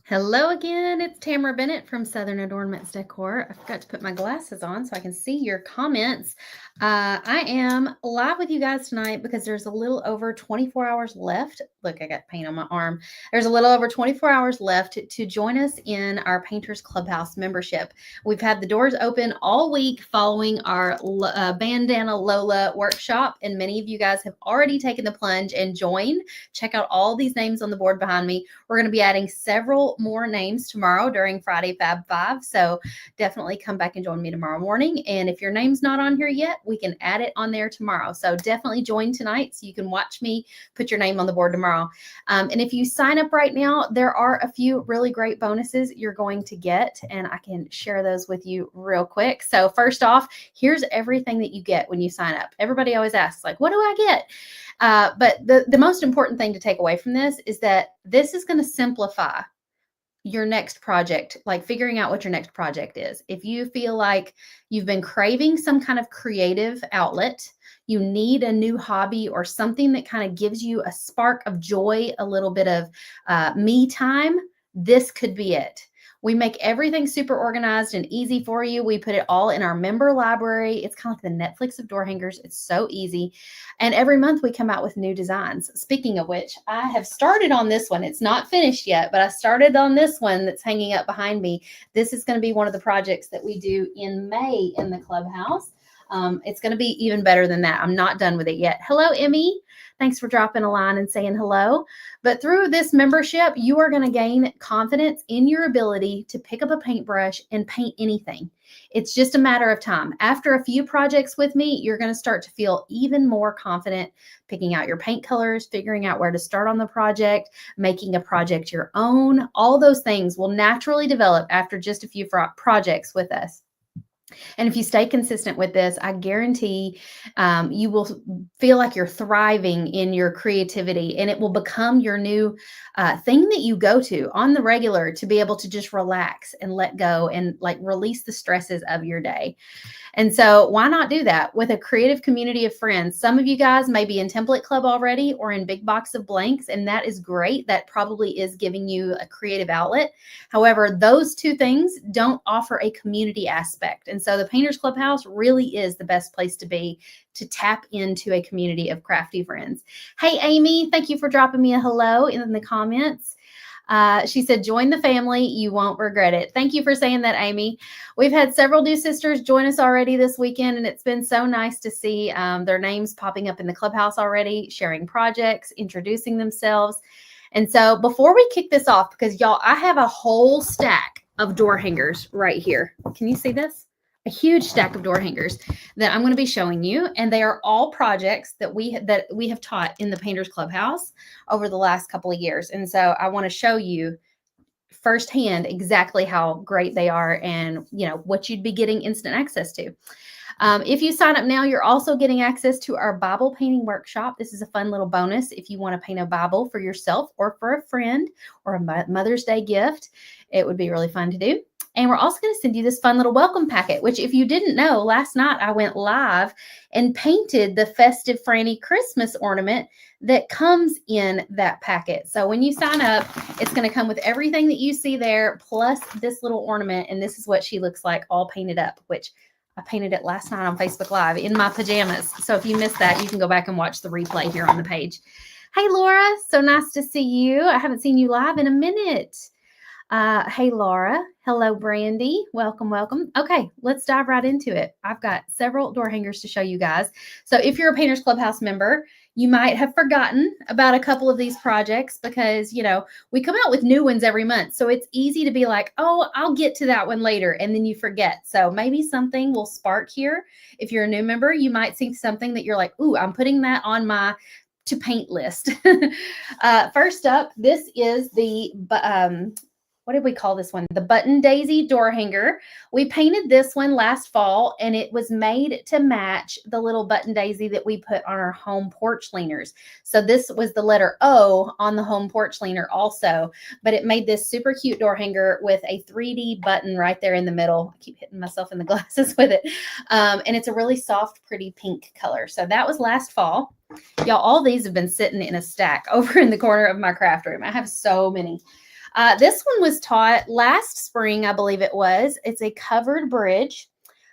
Hello again, it's Tamara Bennett from Southern Adoornments Decor. I forgot to put my glasses on so I can see your comments. I am live with you guys tonight because there's a little over 24 hours left. Look, I got paint on my arm. There's a little over 24 hours left to join us in our Painters Clubhouse membership. We've had the doors open all week following our Bandana Lola workshop, and many of you guys have already taken the plunge and joined. Check out all these names on the board behind me. We're going to be adding several more names tomorrow during Friday Fab 5. So definitely come back and join me tomorrow morning. And if your name's not on here yet, we can add it on there tomorrow. So definitely join tonight so you can watch me put your name on the board tomorrow. And if you sign up right now, there are a few really great bonuses you're going to get, and I can share those with you real quick. So first off, here's everything that you get when you sign up. Everybody always asks, like, what do I get? But the most important thing to take away from this is that this is going to simplify your next project, like figuring out what your next project is. If you feel like you've been craving some kind of creative outlet, you need a new hobby or something that kind of gives you a spark of joy, a little bit of me time, this could be it. We make everything super organized and easy for you. We put it all in our member library. It's kind of like the Netflix of door hangers. It's so easy. And every month we come out with new designs. Speaking of which, I have started on this one. It's not finished yet, but I started on this one that's hanging up behind me. This is going to be one of the projects that we do in May in the Clubhouse. It's going to be even better than that. I'm not done with it yet. Hello, Emmy. Thanks for dropping a line and saying hello. But through this membership, you are going to gain confidence in your ability to pick up a paintbrush and paint anything. It's just a matter of time. After a few projects with me, you're going to start to feel even more confident picking out your paint colors, figuring out where to start on the project, making a project your own. All those things will naturally develop after just a few projects with us. And if you stay consistent with this, I guarantee you will feel like you're thriving in your creativity, and it will become your new thing that you go to on the regular to be able to just relax and let go and like release the stresses of your day. And so why not do that with a creative community of friends? Some of you guys may be in Template Club already or in Big Box of Blanks, and that is great. That probably is giving you a creative outlet. However, those two things don't offer a community aspect. And so the Painters Clubhouse really is the best place to be to tap into a community of crafty friends. Hey, Amy, thank you for dropping me a hello in the comments. She said, join the family. You won't regret it. Thank you for saying that, Amy. We've had several new sisters join us already this weekend, and it's been so nice to see their names popping up in the Clubhouse already, sharing projects, introducing themselves. And so before we kick this off, because y'all, I have a whole stack of door hangers right here. Can you see this? A huge stack of door hangers that I'm going to be showing you, and they are all projects that we have taught in the Painters Clubhouse over the last couple of years. And so I want to show you firsthand exactly how great they are and what you'd be getting instant access to. If you sign up now, you're also getting access to our Bible painting workshop. This is a fun little bonus if you want to paint a Bible for yourself or for a friend or a Mother's Day gift. It would be really fun to do. And we're also going to send you this fun little welcome packet, which if you didn't know, last night I went live and painted the festive Franny Christmas ornament that comes in that packet. So when you sign up, it's going to come with everything that you see there, plus this little ornament. And this is what she looks like all painted up, which I painted it last night on Facebook Live in my pajamas. So if you missed that, you can go back and watch the replay here on the page. Hey, Laura, so nice to see you. I haven't seen you live in a minute. Hey, Laura. Hello, Brandy. Welcome, welcome. Okay, let's dive right into it. I've got several door hangers to show you guys. So if you're a Painters Clubhouse member, you might have forgotten about a couple of these projects because, we come out with new ones every month. So it's easy to be like, oh, I'll get to that one later. And then you forget. So maybe something will spark here. If you're a new member, you might see something that you're like, ooh, I'm putting that on my to paint list. First up, this is the what did we call this one? The button daisy door hanger. We painted this one last fall, and it was made to match the little button daisy that we put on our home porch leaners. So this was the letter O on the home porch leaner also, but it made this super cute door hanger with a 3D button right there in the middle. I keep hitting myself in the glasses with it. And it's a really soft, pretty pink color. So that was last fall. Y'all, all these have been sitting in a stack over in the corner of my craft room. I have so many. This one was taught last spring, I believe it was. It's a covered bridge.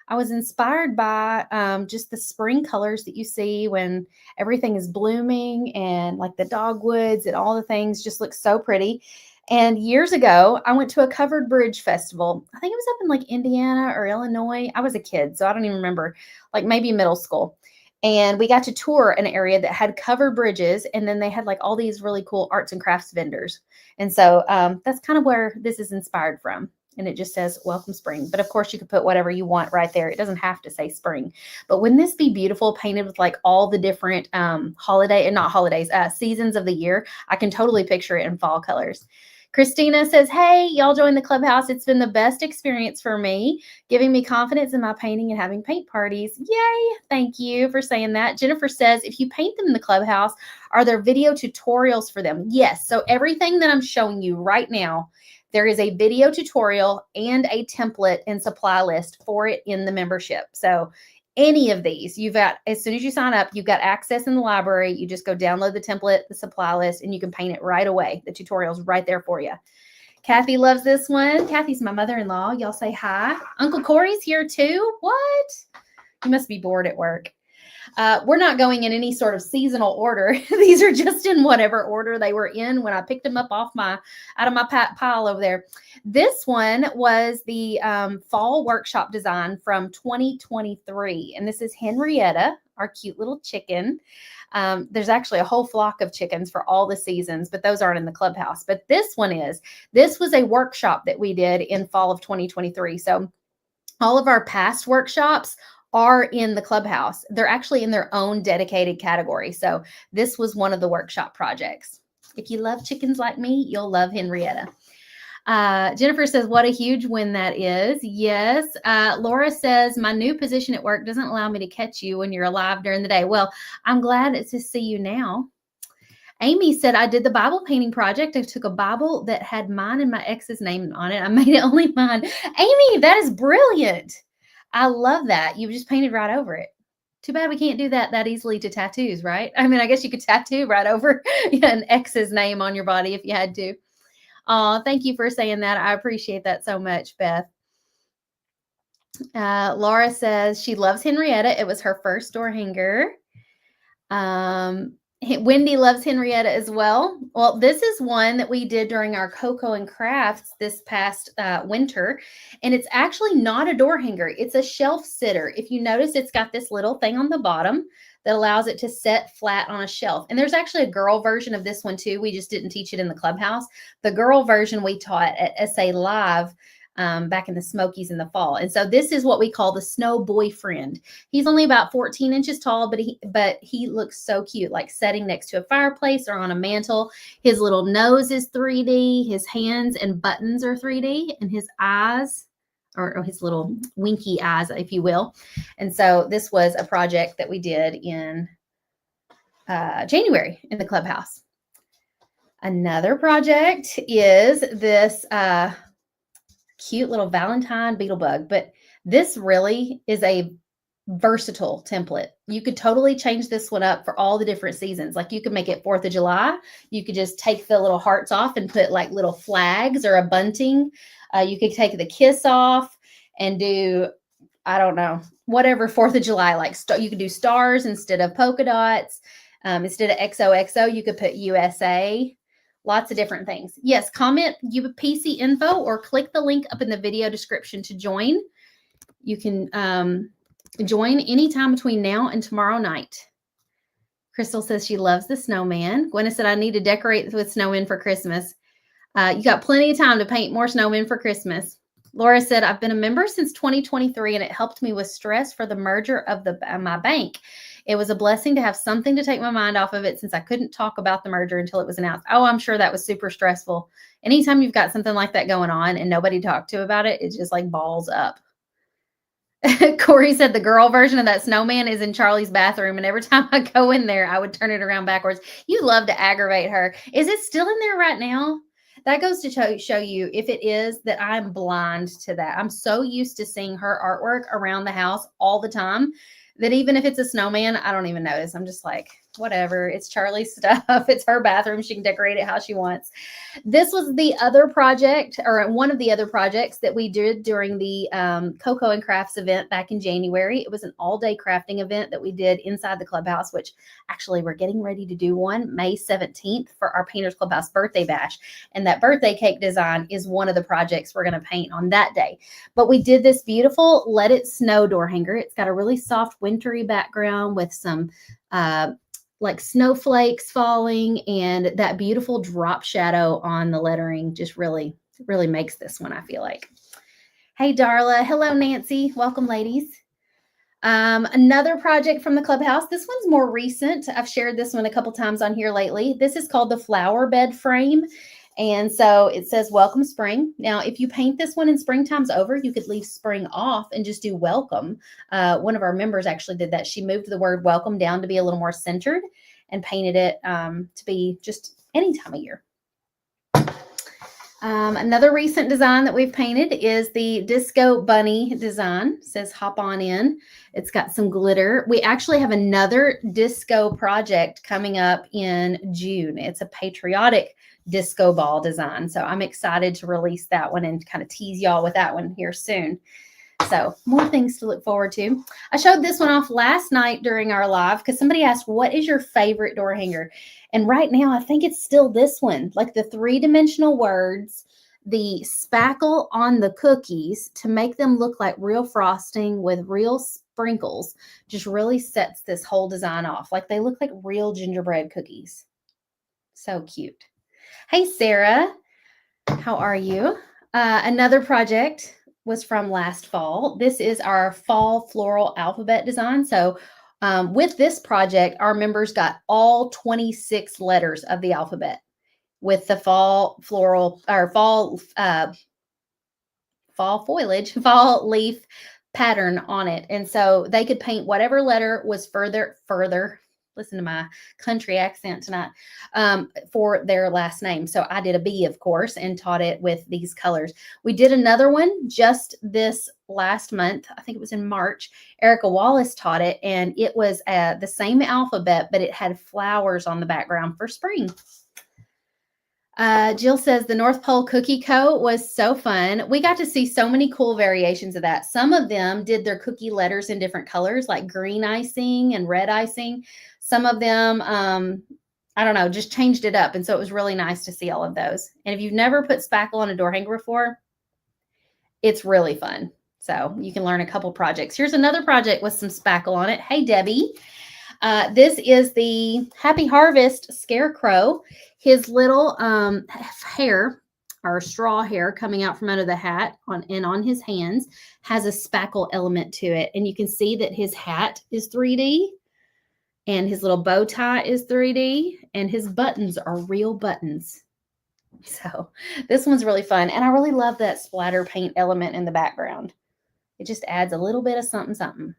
I was inspired by just the spring colors that you see when everything is blooming, and like the dogwoods and all the things just look so pretty. And years ago, I went to a covered bridge festival. I think it was up in like Indiana or Illinois. I was a kid, so I don't even remember, like maybe middle school. And we got to tour an area that had covered bridges, and then they had like all these really cool arts and crafts vendors. And so that's kind of where this is inspired from. And it just says welcome spring. But of course, you could put whatever you want right there. It doesn't have to say spring. But wouldn't this be beautiful, painted with like all the different seasons of the year? I can totally picture it in fall colors. Christina says, hey, y'all join the Clubhouse. It's been the best experience for me, giving me confidence in my painting and having paint parties. Yay. Thank you for saying that. Jennifer says, if you paint them in the Clubhouse, are there video tutorials for them? Yes. So everything that I'm showing you right now, there is a video tutorial and a template and supply list for it in the membership. So any of these, you've got, as soon as you sign up, you've got access in the library. You just go download the template, the supply list, and you can paint it right away. The tutorial's right there for you. Kathy loves this one. Kathy's my mother-in-law. Y'all say hi. Uncle Corey's here too. What? You must be bored at work. We're not going in any sort of seasonal order. These are just in whatever order they were in when I picked them up out of my pile over there. This one was the fall workshop design from 2023. And this is Henrietta, our cute little chicken. There's actually a whole flock of chickens for all the seasons, but those aren't in the Clubhouse. But this one is. This was a workshop that we did in fall of 2023. So all of our past workshops are in the Clubhouse. They're actually in their own dedicated category. So this was one of the workshop projects. If you love chickens like me, you'll love Henrietta. Jennifer says, what a huge win that is. Yes. Laura says, my new position at work doesn't allow me to catch you when you're alive during the day. Well, I'm glad to see you now. Amy said, I did the Bible painting project. I took a Bible that had mine and my ex's name on it. I made it only mine. Amy, that is brilliant. I love that. You just painted right over it. Too bad we can't do that easily to tattoos, right? I mean, I guess you could tattoo right over an ex's name on your body if you had to. Oh, thank you for saying that. I appreciate that so much, Beth. Laura says she loves Henrietta. It was her first door hanger. Wendy loves Henrietta as well. Well, this is one that we did during our Cocoa and Crafts this past winter, and it's actually not a door hanger. It's a shelf sitter. If you notice, it's got this little thing on the bottom that allows it to set flat on a shelf. And there's actually a girl version of this one too. We just didn't teach it in the Clubhouse. The girl version we taught at SA Live back in the Smokies in the fall. And so this is what we call the snow boyfriend. He's only about 14 inches tall, but he looks so cute, like sitting next to a fireplace or on a mantle. His little nose is 3D. His hands and buttons are 3D, and his eyes, or his little winky eyes, if you will. And so this was a project that we did in January in the Clubhouse. Another project is this cute little Valentine beetle bug, but this really is a versatile template. You could totally change this one up for all the different seasons. Like you could make it 4th of July. You could just take the little hearts off and put like little flags or a bunting. You could take the kiss off and do, I don't know, whatever 4th of July, like you could do stars instead of polka dots. Instead of XOXO, you could put USA. Lots of different things. Yes, comment PC info or click the link up in the video description to join. You can join anytime between now and tomorrow night. Crystal says she loves the snowman. Gwen said, I need to decorate with snowmen for Christmas. You got plenty of time to paint more snowmen for Christmas. Laura said, I've been a member since 2023, and it helped me with stress for the merger of my bank. It was a blessing to have something to take my mind off of it since I couldn't talk about the merger until it was announced. Oh, I'm sure that was super stressful. Anytime you've got something like that going on and nobody talked to about it, it's just like balls up. Corey said the girl version of that snowman is in Charlie's bathroom, and every time I go in there, I would turn it around backwards. You love to aggravate her. Is it still in there right now? That goes to show you, if it is, that I'm blind to that. I'm so used to seeing her artwork around the house all the time that even if it's a snowman, I don't even notice. I'm just like, whatever. It's Charlie's stuff. It's her bathroom. She can decorate it how she wants. This was the other project, or one of the other projects that we did during the Cocoa and Crafts event back in January. It was an all-day crafting event that we did inside the clubhouse, which actually we're getting ready to do one May 17th for our Painters Clubhouse birthday bash. And that birthday cake design is one of the projects we're going to paint on that day. But we did this beautiful Let It Snow door hanger. It's got a really soft wintry background with some like snowflakes falling, and that beautiful drop shadow on the lettering just really makes this one, I feel like. Hey, Darla. Hello, Nancy. Welcome, ladies. Another project from the clubhouse. This one's more recent. I've shared this one a couple times on here lately. This is called the flower bed frame. And so it says, welcome spring. Now, if you paint this one and springtime's over, you could leave spring off and just do welcome. One of our members actually did that. She moved the word welcome down to be a little more centered and painted it to be just any time of year. Another recent design that we've painted is the Disco Bunny design. It says hop on in. It's got some glitter. We actually have another disco project coming up in June. It's a patriotic disco ball design. So I'm excited to release that one and kind of tease y'all with that one here soon. So more things to look forward to. I showed this one off last night during our live because somebody asked, what is your favorite door hanger? And right now, I think it's still this one, like the 3-dimensional words, the spackle on the cookies to make them look like real frosting with real sprinkles just really sets this whole design off. Like they look like real gingerbread cookies. So cute. Hey, Sarah. How are you? Another project was from last fall. This is our fall floral alphabet design. So with this project, our members got all 26 letters of the alphabet with the fall floral or fall foliage, fall leaf pattern on it. And so they could paint whatever letter was further, listen to my country accent tonight, for their last name. So I did a B, of course, and taught it with these colors. We did another one just this last month. I think it was in March. Erica Wallace taught it, and it was the same alphabet, but it had flowers on the background for spring. Jill says the North Pole Cookie Co. was so fun. We got to see so many cool variations of that. Some of them did their cookie letters in different colors, like green icing and red icing. Some of them, I don't know, just changed it up. And so it was really nice to see all of those. And if you've never put spackle on a door hanger before, it's really fun. So you can learn a couple projects. Here's another project with some spackle on it. Hey, Debbie. This is the Happy Harvest Scarecrow. His little hair or straw hair coming out from under the hat on his hands has a spackle element to it. And you can see that his hat is 3D and his little bow tie is 3D and his buttons are real buttons. So this one's really fun. And I really love that splatter paint element in the background. It just adds a little bit of something.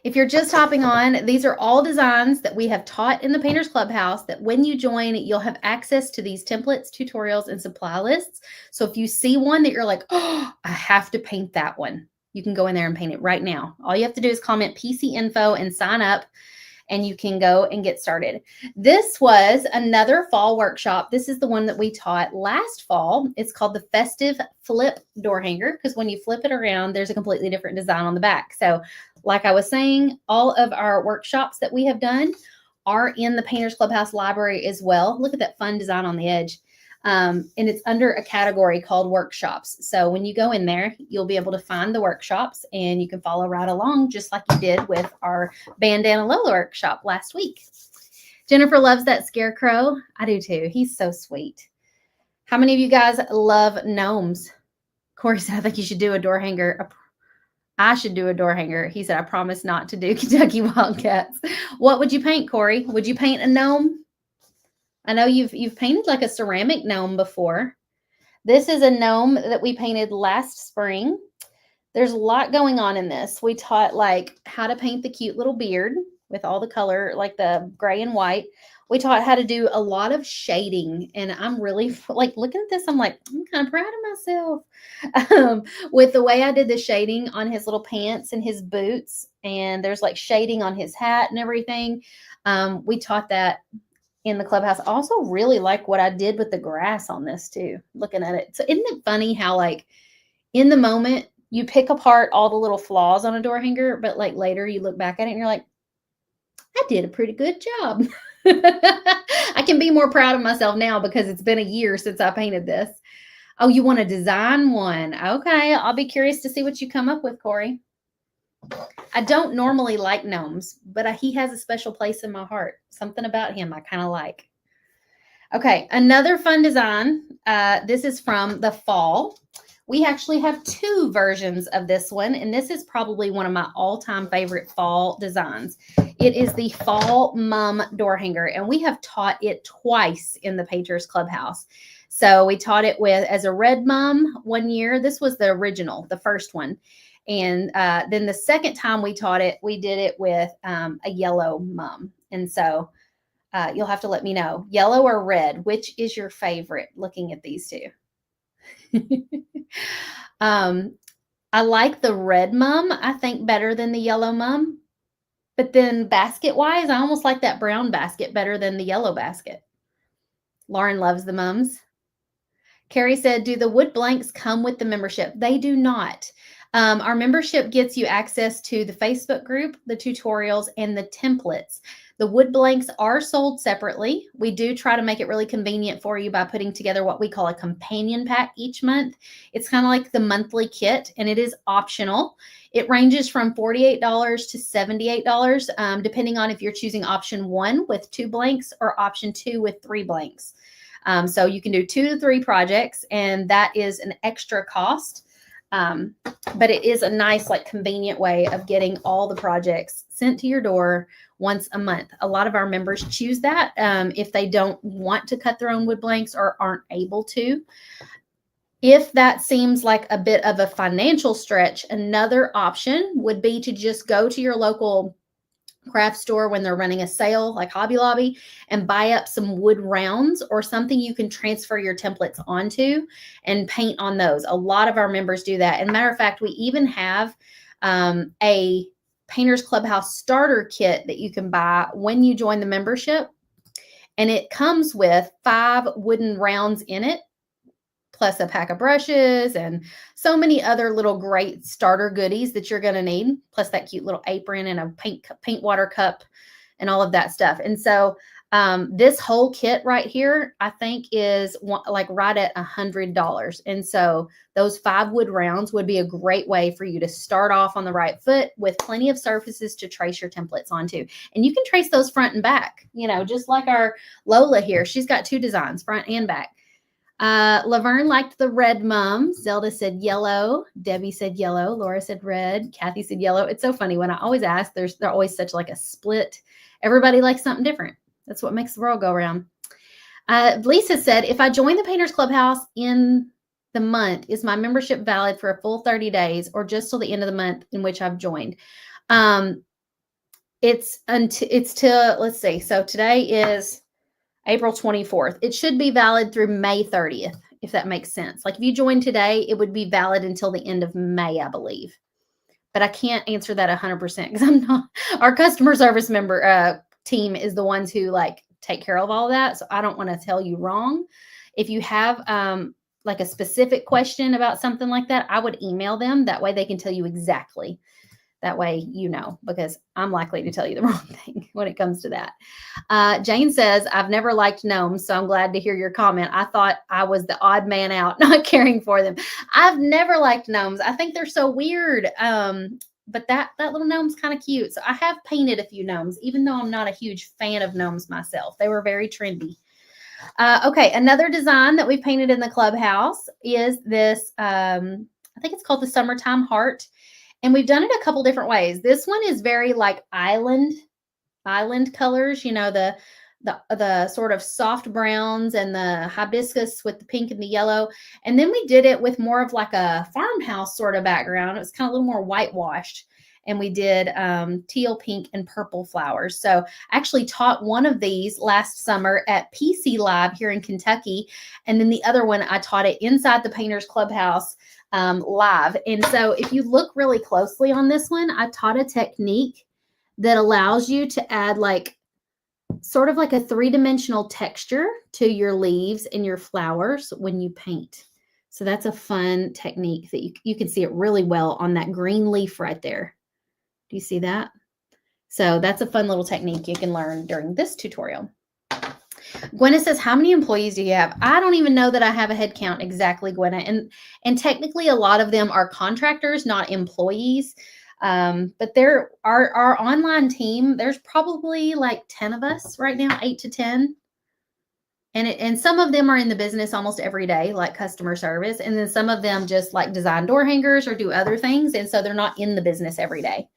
If you're just hopping on, these are all designs that we have taught in the Painters Clubhouse that when you join, you'll have access to these templates, tutorials, and supply lists. So if you see one that you're like, oh, I have to paint that one, you can go in there and paint it right now. All you have to do is comment PC info and sign up, and you can go and get started. This was another fall workshop. This is the one that we taught last fall. It's called the Festive Flip Door Hanger because when you flip it around, there's a completely different design on the back. So like I was saying, all of our workshops that we have done are in the Painters Clubhouse library as well. Look at that fun design on the edge. And it's under a category called workshops. So when you go in there, you'll be able to find the workshops and you can follow right along just like you did with our Bandana Lola workshop last week. Jennifer loves that scarecrow. I do too. He's so sweet. How many of you guys love gnomes? Corey said, I think you should do a door hanger. I should do a door hanger. He said, I promise not to do Kentucky Wildcats. What would you paint, Corey? Would you paint a gnome? I know you've painted like a ceramic gnome before. This is a gnome that we painted last spring. There's a lot going on in this. We taught like how to paint the cute little beard. with all the color, like the gray and white. We taught how to do a lot of shading, and I'm really like looking at this. I'm like, I'm kind of proud of myself with the way I did the shading on his little pants and his boots, and there's like shading on his hat and everything. We taught that in the clubhouse. I also really like what I did with the grass on this too, looking at it. So isn't it funny how like in the moment you pick apart all the little flaws on a door hanger, but like later you look back at it and you're like, I did a pretty good job. I can be more proud of myself now because it's been a year since I painted this. Oh, you want to design one? Okay, I'll be curious to see what you come up with, Corey. I don't normally like gnomes, but he has a special place in my heart. Something about him I kind of like. Okay, another fun design. This is from the fall. We actually have two versions of this one, and this is probably one of my all-time favorite fall designs. It is the Fall Mum door hanger, and we have taught it twice in the Painters Clubhouse. So we taught it with as a red mum one year. This was the original, the first one. And then the second time we taught it, we did it with a yellow mum. And so you'll have to let me know, yellow or red, which is your favorite looking at these two? I like the red mum, I think, better than the yellow mum. But then basket wise, I almost like that brown basket better than the yellow basket. Lauren loves the mums. Carrie said, do the wood blanks come with the membership? They do not. Our membership gets you access to the Facebook group, the tutorials, and the templates. The wood blanks are sold separately. We do try to make it really convenient for you by putting together what we call a companion pack each month. It's kind of like the monthly kit, and it is optional. It ranges from $48 to $78, depending on if you're choosing option 1 with 2 blanks or option 2 with 3 blanks. So you can do 2 to 3 projects, and that is an extra cost. But it is a nice, like, convenient way of getting all the projects sent to your door once a month. A lot of our members choose that if they don't want to cut their own wood blanks or aren't able to. If that seems like a bit of a financial stretch, another option would be to just go to your local craft store when they're running a sale like Hobby Lobby and buy up some wood rounds or something you can transfer your templates onto and paint on those. A lot of our members do that. And matter of fact, we even have a Painters Clubhouse starter kit that you can buy when you join the membership. And it comes with 5 wooden rounds in it, plus a pack of brushes and so many other little great starter goodies that you're going to need, plus that cute little apron and a paint water cup and all of that stuff. And so this whole kit right here, I think is like right at $100. And so those 5 wood rounds would be a great way for you to start off on the right foot with plenty of surfaces to trace your templates onto. And you can trace those front and back, you know, just like our Lola here. She's got 2 designs, front and back. Laverne liked the red mum. Zelda said yellow. Debbie said yellow. Laura said red. Kathy said yellow. It's so funny when I always ask, they're always such like a split. Everybody likes something different. That's what makes the world go around. Lisa said, if I join the Painters Clubhouse in the month, is my membership valid for a full 30 days or just till the end of the month in which I've joined? It's till, let's see. So today is April 24th. It should be valid through May 30th, if that makes sense. Like if you join today, it would be valid until the end of May, I believe. But I can't answer that 100% because I'm not, our customer service member team is the ones who like take care of all that. So I don't want to tell you wrong. If you have like a specific question about something like that, I would email them. That way they can tell you exactly. That way, you know, because I'm likely to tell you the wrong thing when it comes to that. Jane says, I've never liked gnomes, so I'm glad to hear your comment. I thought I was the odd man out not caring for them. I've never liked gnomes. I think they're so weird. But that little gnome's kind of cute. So I have painted a few gnomes, even though I'm not a huge fan of gnomes myself. They were very trendy. Okay, another design that we painted in the clubhouse is this, I think it's called the Summertime Heart. And we've done it a couple different ways. This one is very like island colors, you know, the sort of soft browns and the hibiscus with the pink and the yellow. And then we did it with more of like a farmhouse sort of background. It was kind of a little more whitewashed. and we did teal, pink, and purple flowers. So I actually taught one of these last summer at PC Lab here in Kentucky. And then the other one, I taught it inside the Painters Clubhouse live. And so if you look really closely on this one, I taught a technique that allows you to add like sort of like a three-dimensional texture to your leaves and your flowers when you paint. So that's a fun technique that you can see it really well on that green leaf right there. Do you see that? So that's a fun little technique you can learn during this tutorial. Gwenna says, how many employees do you have? I don't even know that I have a head count exactly, Gwenna. And technically a lot of them are contractors, not employees. But there our online team, there's probably like 10 of us right now, 8 to 10. And some of them are in the business almost every day, like customer service. And then some of them just like design door hangers or do other things. And so they're not in the business every day.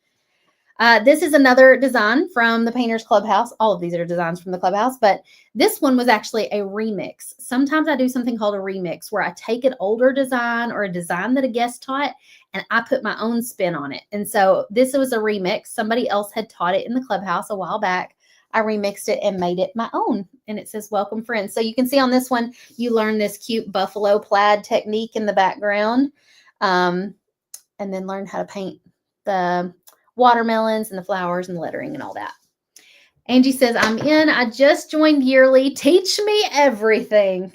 This is another design from the Painters Clubhouse. All of these are designs from the Clubhouse, but this one was actually a remix. Sometimes I do something called a remix where I take an older design or a design that a guest taught and I put my own spin on it. And so this was a remix. Somebody else had taught it in the Clubhouse a while back. I remixed it and made it my own. And it says, welcome friends. So you can see on this one, you learn this cute buffalo plaid technique in the background, and then learn how to paint the watermelons and the flowers and the lettering and all that. Angie says, I'm in. I just joined yearly. Teach me everything.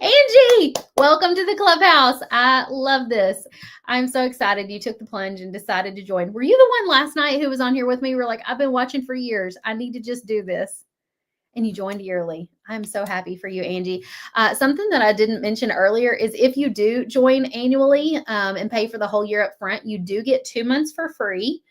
Angie, welcome to the Clubhouse. I love this. I'm so excited you took the plunge and decided to join. Were you the one last night who was on here with me? We're like, I've been watching for years. I need to just do this. And you joined yearly. I'm so happy for you, Angie. Something that I didn't mention earlier is if you do join annually and pay for the whole year up front, you do get 2 months for free.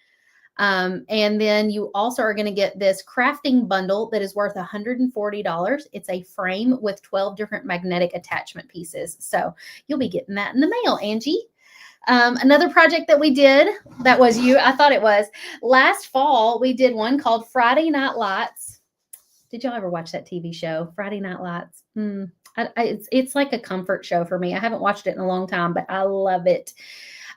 And then you also are going to get this crafting bundle that is worth $140. It's a frame with 12 different magnetic attachment pieces. So you'll be getting that in the mail, Angie. Another project that we did, that was you, I thought it was, last fall, we did one called Friday Night Lights. Did y'all ever watch that TV show, Friday Night Lights? It's like a comfort show for me. I haven't watched it in a long time, but I love it.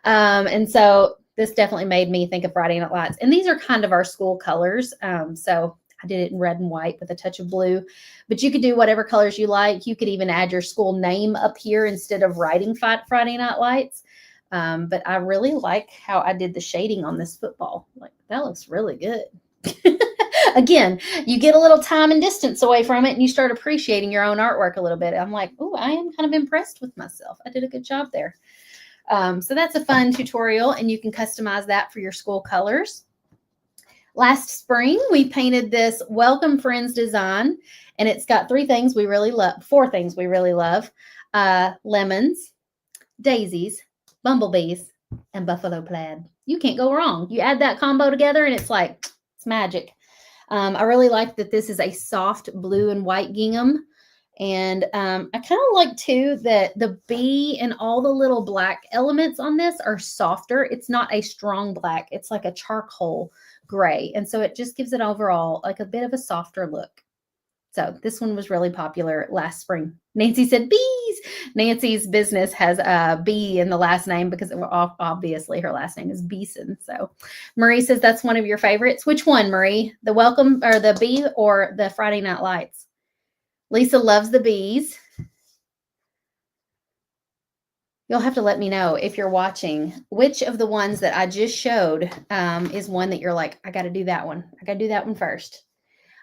And so this definitely made me think of Friday Night Lights. And these are kind of our school colors. So I did it in red and white with a touch of blue. But you could do whatever colors you like. You could even add your school name up here instead of writing Friday Night Lights. But I really like how I did the shading on this football. Like, that looks really good. Again, you get a little time and distance away from it and you start appreciating your own artwork a little bit. I'm like, oh, I am kind of impressed with myself. I did a good job there. So that's a fun tutorial and you can customize that for your school colors. Last spring, we painted this Welcome Friends design and it's got four things we really love. Lemons, daisies, bumblebees, and buffalo plaid. You can't go wrong. You add that combo together and it's like, it's magic. I really like that this is a soft blue and white gingham. And I kind of like too that the bee and all the little black elements on this are softer. It's not a strong black. It's like a charcoal gray. And so it just gives it overall like a bit of a softer look. So this one was really popular last spring. Nancy said bees. Nancy's business has a bee in the last name because obviously her last name is Beeson. So Marie says that's one of your favorites. Which one, Marie? The welcome or the bee or the Friday Night Lights? Lisa loves the bees. You'll have to let me know if you're watching which of the ones that I just showed is one that you're like, I got to do that one. I got to do that one first.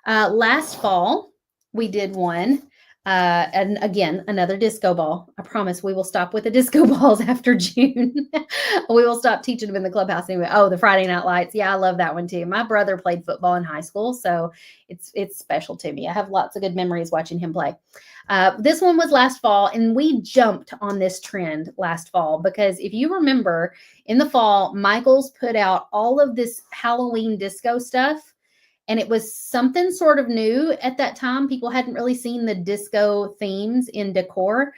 Last fall, we did one, and again, another disco ball. I promise we will stop with the disco balls after June. We will stop teaching them in the Clubhouse anyway. Oh, the Friday Night Lights. Yeah, I love that one too. My brother played football in high school, so it's special to me. I have lots of good memories watching him play. This one was last fall, and we jumped on this trend last fall because if you remember, in the fall, Michaels put out all of this Halloween disco stuff. And it was something sort of new at that time. People hadn't really seen the disco themes in Decor.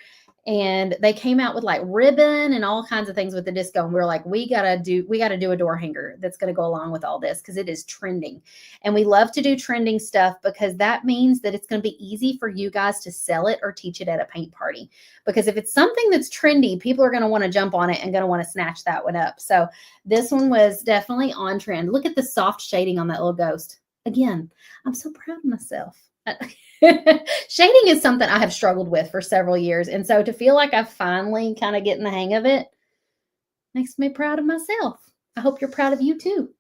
and they came out with like ribbon and all kinds of things with the disco. And we were like, we gotta do a door hanger that's going to go along with all this because it is trending. And we love to do trending stuff because that means that it's going to be easy for you guys to sell it or teach it at a paint party. Because if it's something that's trendy, people are going to want to jump on it and going to want to snatch that one up. So this one was definitely on trend. Look at the soft shading on that little ghost. Again, I'm so proud of myself. Shading is something I have struggled with for several years. And so to feel like I've finally kind of getting the hang of it makes me proud of myself. I hope you're proud of you too.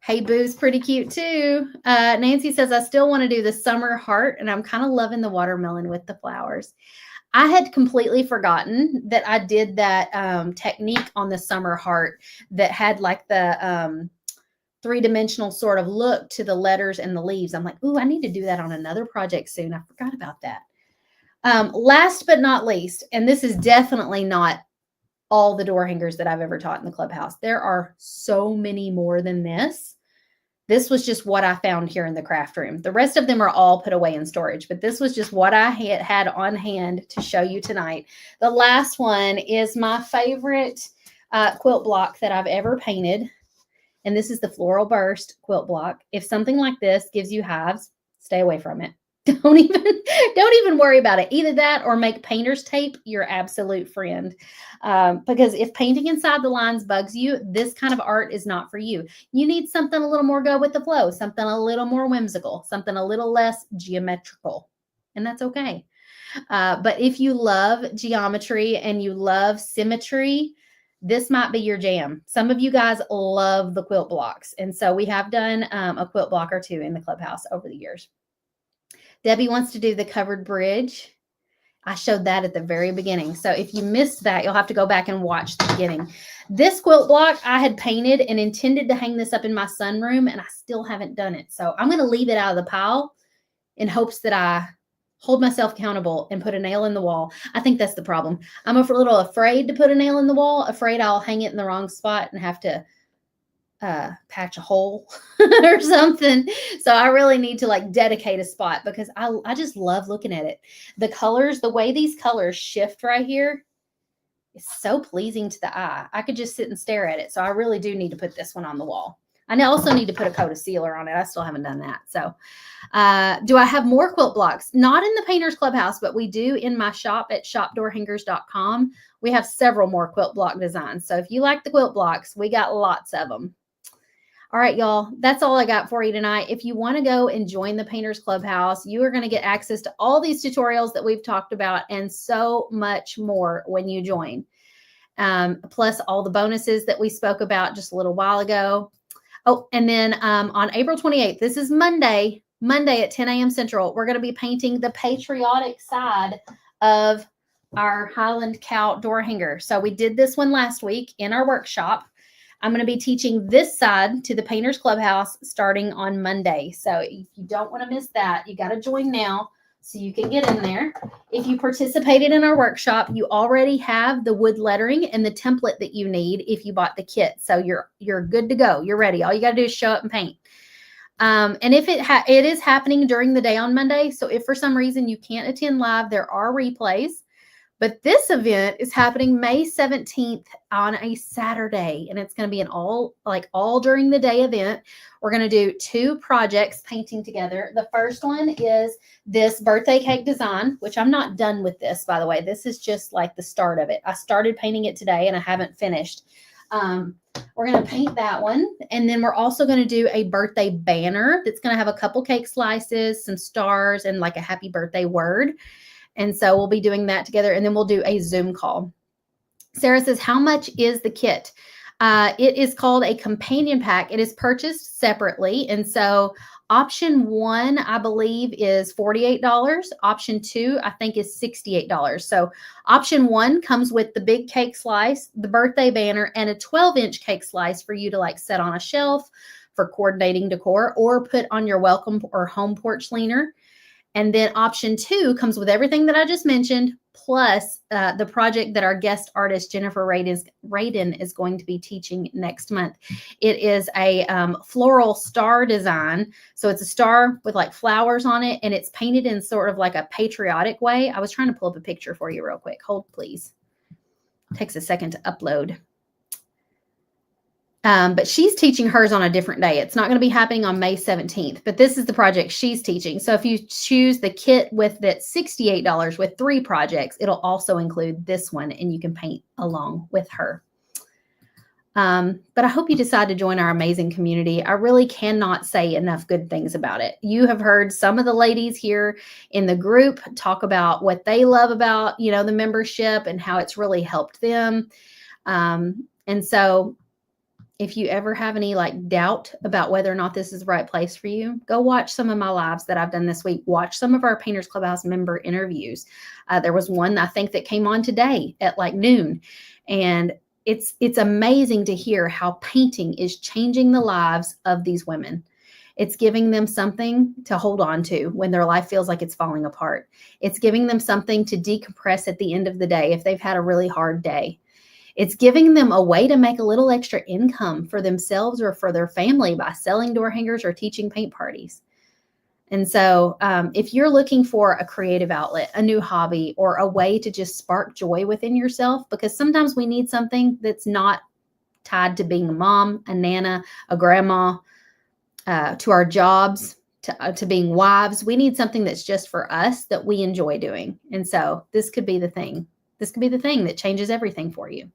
Hey Boo's pretty cute too. Nancy says, I still want to do the summer heart and I'm kind of loving the watermelon with the flowers. I had completely forgotten that I did that technique on the summer heart that had like the three-dimensional sort of look to the letters and the leaves. I'm like, ooh, I need to do that on another project soon. I forgot about that. Last but not least, and this is definitely not all the door hangers that I've ever taught in the clubhouse. There are so many more than this. This was just what I found here in the craft room. The rest of them are all put away in storage, but this was just what I had on hand to show you tonight. The last one is my favorite quilt block that I've ever painted. And this is the Floral Burst quilt block. If something like this gives you hives, stay away from it. Don't even worry about it. Either that or make painter's tape your absolute friend. Because if painting inside the lines bugs you, this kind of art is not for you. You need something a little more go with the flow, something a little more whimsical, something a little less geometrical. And that's okay. But if you love geometry and you love symmetry, this might be your jam. Some of you guys love the quilt blocks. And so we have done a quilt block or two in the clubhouse over the years. Debbie wants to do the covered bridge. I showed that at the very beginning. So if you missed that, you'll have to go back and watch the beginning. This quilt block I had painted and intended to hang this up in my sunroom, and I still haven't done it. So I'm going to leave it out of the pile in hopes that I hold myself accountable and put a nail in the wall. I think that's the problem. I'm a little afraid to put a nail in the wall, afraid I'll hang it in the wrong spot and have to patch a hole or something. So I really need to like dedicate a spot because I just love looking at it. The colors, the way these colors shift right here is so pleasing to the eye. I could just sit and stare at it. So I really do need to put this one on the wall. I also need to put a coat of sealer on it. I still haven't done that. So do I have more quilt blocks? Not in the Painters Clubhouse, but we do in my shop at shopdoorhangers.com. We have several more quilt block designs. So if you like the quilt blocks, we got lots of them. All right, y'all, that's all I got for you tonight. If you want to go and join the Painters Clubhouse, you are going to get access to all these tutorials that we've talked about and so much more when you join. Plus all the bonuses that we spoke about just a little while ago. Oh, and then on April 28th, this is Monday at 10 a.m. Central, we're going to be painting the patriotic side of our Highland Cow door hanger. So we did this one last week in our workshop. I'm going to be teaching this side to the Painters Clubhouse starting on Monday. So if you don't want to miss that, you got to join now so you can get in there. If you participated in our workshop, you already have the wood lettering and the template that you need if you bought the kit. So you're good to go. You're ready. All you got to do is show up and paint. And if it is happening during the day on Monday, so if for some reason you can't attend live, there are replays. But this event is happening May 17th on a Saturday, and it's going to be an all during the day event. We're going to do 2 projects painting together. The first one is this birthday cake design, which I'm not done with this, by the way. This is just like the start of it. I started painting it today, and I haven't finished. We're going to paint that one, and then we're also going to do a birthday banner that's going to have a couple cake slices, some stars, and like a happy birthday word. And so we'll be doing that together, and then we'll do a Zoom call. Sarah says, how much is the kit? It is called a companion pack. It is purchased separately. And so option 1, I believe, is $48. Option 2, I think, is $68. So option 1 comes with the big cake slice, the birthday banner, and a 12-inch cake slice for you to like set on a shelf for coordinating decor or put on your welcome or home porch leaner. And then option 2 comes with everything that I just mentioned, plus the project that our guest artist Jennifer Radin is going to be teaching next month. It is a floral star design. So it's a star with like flowers on it, and it's painted in sort of like a patriotic way. I was trying to pull up a picture for you real quick. Hold, please. It takes a second to upload. But she's teaching hers on a different day. It's not going to be happening on May 17th, but this is the project she's teaching. So if you choose the kit with that $68 with 3 projects, it'll also include this one, and you can paint along with her. But I hope you decide to join our amazing community. I really cannot say enough good things about it. You have heard some of the ladies here in the group talk about what they love about, the membership and how it's really helped them. And so if you ever have any doubt about whether or not this is the right place for you, go watch some of my lives that I've done this week. Watch some of our Painters Clubhouse member interviews. There was one I think that came on today at noon. And it's amazing to hear how painting is changing the lives of these women. It's giving them something to hold on to when their life feels like it's falling apart. It's giving them something to decompress at the end of the day if they've had a really hard day. It's giving them a way to make a little extra income for themselves or for their family by selling door hangers or teaching paint parties. And so if you're looking for a creative outlet, a new hobby, or a way to just spark joy within yourself, because sometimes we need something that's not tied to being a mom, a nana, a grandma, to our jobs, to being wives. We need something that's just for us that we enjoy doing. And so this could be the thing. This could be the thing that changes everything for you.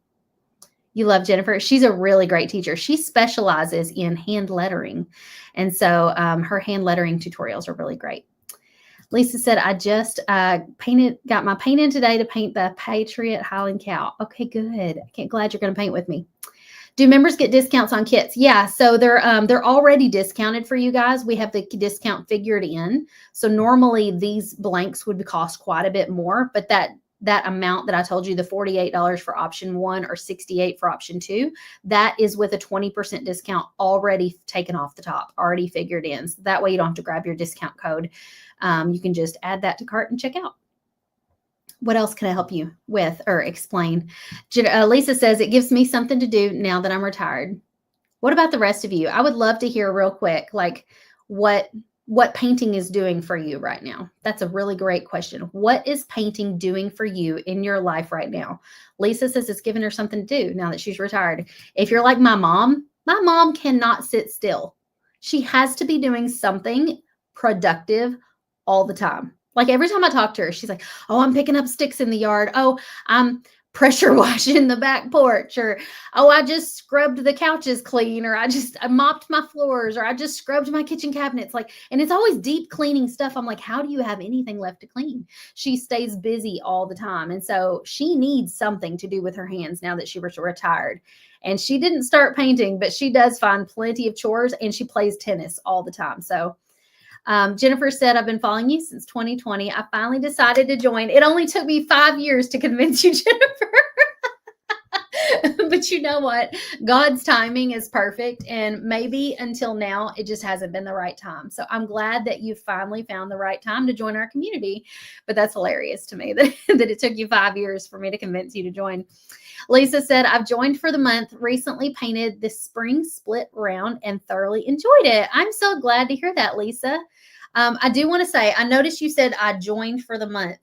You love Jennifer. She's a really great teacher. She specializes in hand lettering. And so her hand lettering tutorials are really great. Lisa said, I just got my paint in today to paint the Patriot Highland Cow. Okay, good. Glad you're going to paint with me. Do members get discounts on kits? Yeah, so they're already discounted for you guys. We have the discount figured in. So normally these blanks would cost quite a bit more, but that amount that I told you, the $48 for option 1 or $68 for option 2, that is with a 20% discount already taken off the top, already figured in. So that way you don't have to grab your discount code. You can just add that to cart and check out. What else can I help you with or explain? Lisa says, it gives me something to do now that I'm retired. What about the rest of you? I would love to hear real quick, what painting is doing for you right now. That's a really great question. What is painting doing for you in your life right now? Lisa says it's giving her something to do now that she's retired. If you're like my mom cannot sit still. She has to be doing something productive all the time. Every time I talk to her, she's like, oh, I'm picking up sticks in the yard. Oh, I'm pressure washing the back porch, or, oh, I just scrubbed the couches clean, or I mopped my floors, or I just scrubbed my kitchen cabinets. And it's always deep cleaning stuff. I'm like, how do you have anything left to clean? She stays busy all the time. And so she needs something to do with her hands now that she was retired. And she didn't start painting, but she does find plenty of chores, and she plays tennis all the time. So Jennifer said, I've been following you since 2020. I finally decided to join. It only took me 5 years to convince you, Jennifer. But you know what? God's timing is perfect. And maybe until now, it just hasn't been the right time. So I'm glad that you finally found the right time to join our community. But that's hilarious to me that it took you 5 years for me to convince you to join. Lisa said, I've joined for the month, recently painted this spring split round and thoroughly enjoyed it. I'm so glad to hear that, Lisa. I do want to say, I noticed you said I joined for the month.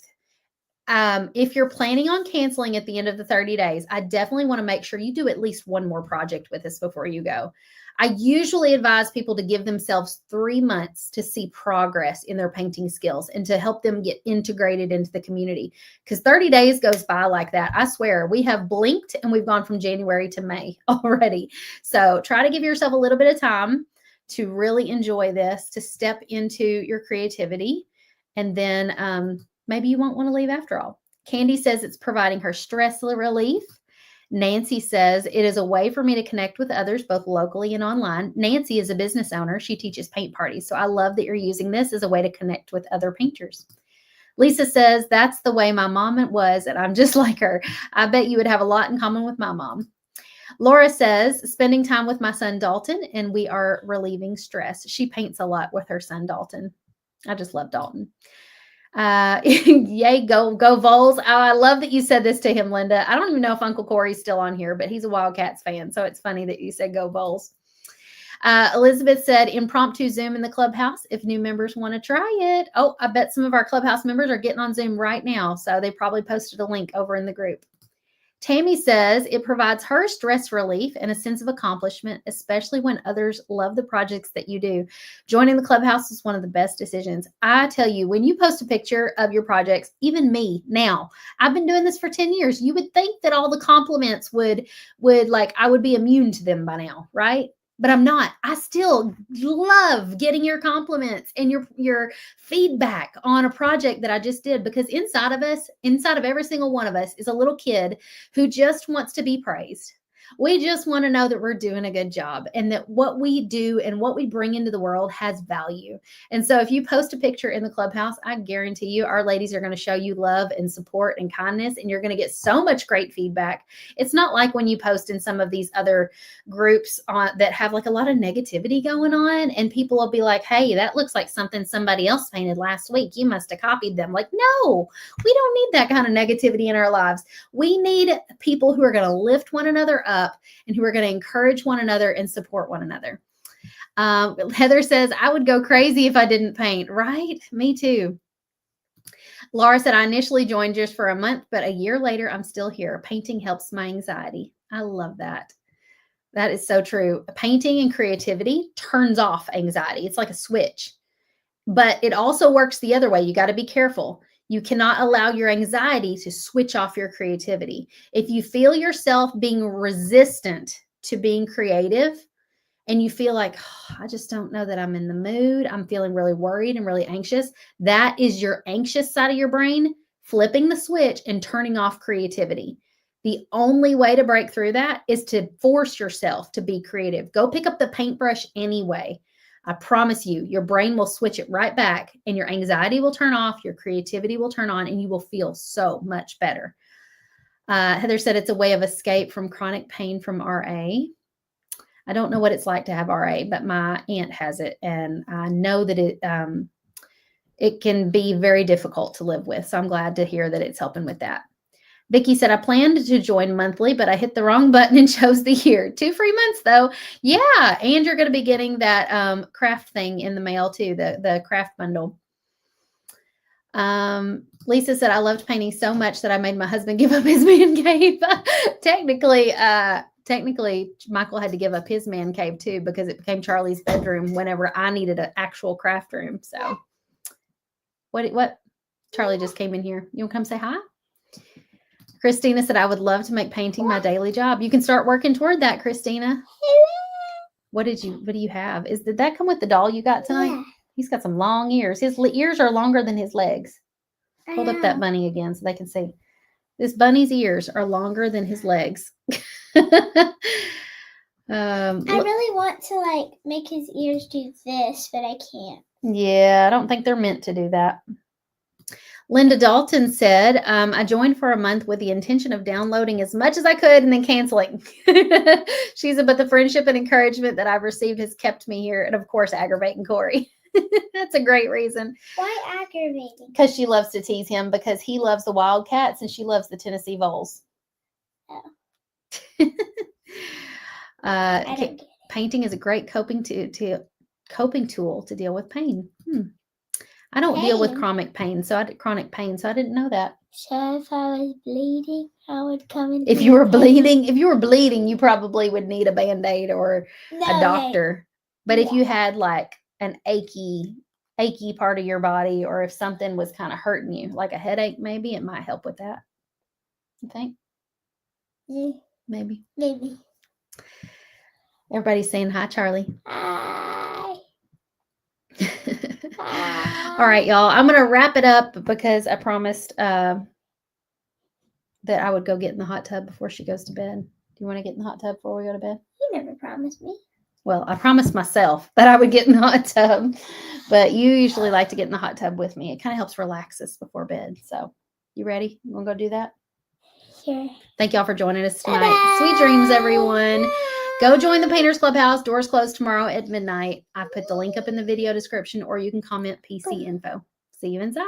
If you're planning on canceling at the end of the 30 days, I definitely want to make sure you do at least one more project with us before you go. I usually advise people to give themselves 3 months to see progress in their painting skills and to help them get integrated into the community, because 30 days goes by like that. I swear, we have blinked and we've gone from January to May already. So try to give yourself a little bit of time to really enjoy this, to step into your creativity, and then maybe you won't want to leave after all. Candy says it's providing her stress relief. Nancy says it is a way for me to connect with others, both locally and online. Nancy is a business owner. She teaches paint parties. So I love that you're using this as a way to connect with other painters. Lisa says that's the way my mom was, and I'm just like her. I bet you would have a lot in common with my mom. Laura says spending time with my son Dalton, and we are relieving stress. She paints a lot with her son Dalton. I just love Dalton. Yay, go Vols. Oh, I love that you said this to him, Linda. I don't even know if Uncle Corey's still on here, but he's a Wildcats fan, so it's funny that you said go Vols. Elizabeth said impromptu Zoom in the Clubhouse if new members want to try it. Oh, I bet some of our Clubhouse members are getting on Zoom right now, so they probably posted a link over in the group. Tammy says it provides her stress relief and a sense of accomplishment, especially when others love the projects that you do. Joining the Clubhouse is one of the best decisions. I tell you, when you post a picture of your projects, even me now, I've been doing this for 10 years. You would think that all the compliments would like, I would be immune to them by now, right? But I'm not. I still love getting your compliments and your feedback on a project that I just did, because inside of every single one of us is a little kid who just wants to be praised. We just want to know that we're doing a good job and that what we do and what we bring into the world has value. And so if you post a picture in the Clubhouse, I guarantee you our ladies are going to show you love and support and kindness, and you're going to get so much great feedback. It's not like when you post in some of these other groups that have like a lot of negativity going on, and people will be like, hey, that looks like something somebody else painted last week. You must have copied them. Like, no, we don't need that kind of negativity in our lives. We need people who are going to lift one another up and who are going to encourage one another and support one another. Heather says, I would go crazy if I didn't paint. Right? Me too. Laura said, I initially joined just for a month, but a year later, I'm still here. Painting helps my anxiety. I love that. That is so true. Painting and creativity turns off anxiety. It's like a switch, but it also works the other way. You got to be careful. You cannot allow your anxiety to switch off your creativity. If you feel yourself being resistant to being creative and you feel like, oh, I just don't know that I'm in the mood, I'm feeling really worried and really anxious, that is your anxious side of your brain flipping the switch and turning off creativity. The only way to break through that is to force yourself to be creative. Go pick up the paintbrush anyway. I promise you, your brain will switch it right back and your anxiety will turn off, your creativity will turn on, and you will feel so much better. Heather said it's a way of escape from chronic pain from RA. I don't know what it's like to have RA, but my aunt has it, and I know that it can be very difficult to live with. So I'm glad to hear that it's helping with that. Vicki said, I planned to join monthly, but I hit the wrong button and chose the year. 2 free months, though. Yeah, and you're going to be getting that craft thing in the mail, too, the craft bundle. Lisa said, I loved painting so much that I made my husband give up his man cave. Technically, Michael had to give up his man cave, too, because it became Charlie's bedroom whenever I needed an actual craft room. So, what? Charlie just came in here. You want to come say hi? Christina said, I would love to make painting my daily job. You can start working toward that, Christina. What do you have? Did that come with the doll you got tonight? Yeah. He's got some long ears. His ears are longer than his legs. Hold up that bunny again so they can see. This bunny's ears are longer than his legs. I really want to make his ears do this, but I can't. Yeah, I don't think they're meant to do that. Linda Dalton said, I joined for a month with the intention of downloading as much as I could and then canceling. She said, but the friendship and encouragement that I've received has kept me here. And of course, aggravating Corey. That's a great reason. Why aggravating? Because she loves to tease him because he loves the Wildcats and she loves the Tennessee Vols. Oh. I don't get it. Painting is a great coping tool to deal with pain. I don't deal with chronic pain, so I didn't know that. So if I was bleeding, I would come in. If you were bleeding, you probably would need a Band-Aid or a doctor. But if you had an achy part of your body, or if something was kind of hurting you, like a headache, maybe it might help with that. You think? Yeah. Maybe. Everybody's saying hi, Charlie. Hi. All right, y'all. I'm going to wrap it up because I promised that I would go get in the hot tub before she goes to bed. Do you want to get in the hot tub before we go to bed? You never promised me. Well, I promised myself that I would get in the hot tub, but you usually like to get in the hot tub with me. It kind of helps relax us before bed. So, you ready? You want to go do that? Sure. Thank y'all for joining us tonight. Bye-bye. Sweet dreams, everyone. Bye. Go join the Painters Clubhouse. Doors close tomorrow at midnight. I put the link up in the video description, or you can comment PC info. See you inside.